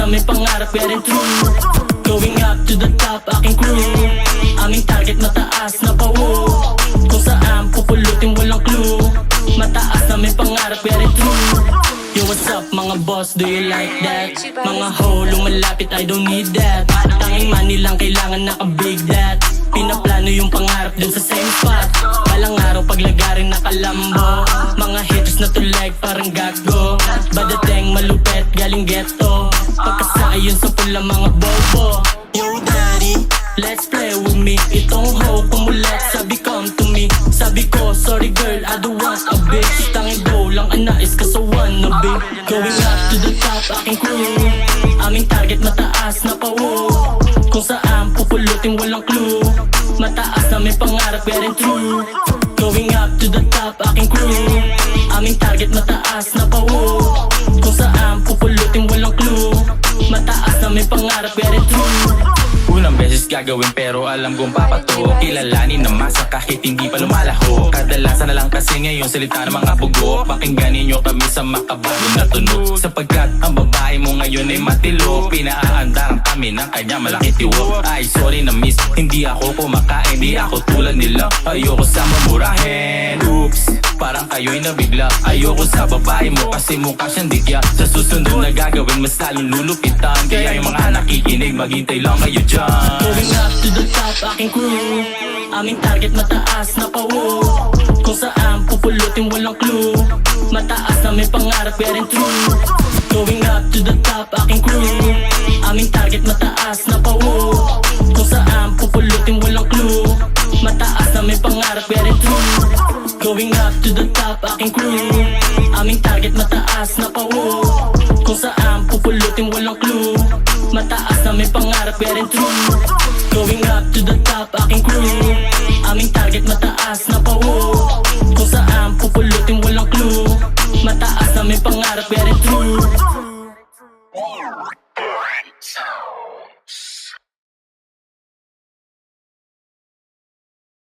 may pangarap pero true. Going up to the top, aking crew. Aming target mataas na pawo. Kung saan pupulutin walang clue. Mataas na may pangarap pero true. Yo, what's up mga boss, do you like that? Mga ho, lumalapit, I don't need that. Tanging money lang kailangan naka-big that. Pinaplano yung pangarap dun sa same spot. Balang araw paglagaring nakalambo. Mga haters na tuleg parang gago. Badateng malupet galing ghetto. Pagkasakay yun sa pula mga bobo. Yo daddy, let's play with me. Itong ho kumulat, sabi come to me. Sabi ko, sorry girl, I don't want a bitch. Tanging go lang anais ka sa wannabe. Going up to the top, aking crew. Aming target mataas na pawo. Kung saan pupulutin walang clue. Mataas na may pangarap pero true. Going up to the top, aking crew. Aming target mataas na pawo. Kung saan pupulutin walang clue. Mataas na may pangarap pero true. Unang beses gagawin pero alam kong papato. Kilalanin na masa kahit hindi pa lumalaho. Kadalasan na lang kasi ngayon salita ng mga bugo. Pakingganin nyo kami sa makabago na tunog. Sapagkat ang babae mo ngayon ay matilo. Pinaaandaran kami ng kanya malaki tiwok. Ay sorry na miss, hindi ako kumakain. Di ako tulad nila, ayoko sa mamurahin. Oops, parang kayo'y nabigla. Ayoko sa babae mo kasi mukha siyang dikya. Sa susunod na gagawin mas lalong lulupitan. Kaya yung mga nakikinig maghintay lang kayo dyan. Going up to the top, aking crew. Aming target mataas na pawo. Kung saan pupulutin walang clue. Mataas na may pangarap pero true. Going up to the top, aking crew. Aming target mataas na pawo. Kung saan pupulutin walang clue. Mataas na may pangarap pero true. Going up to the top, aking crew. Aming target mataas na pawo. Kung saan pupulutin walang clue. Mataas na may pangarap pero true. Going up to the top, aking crew. Aming target mataas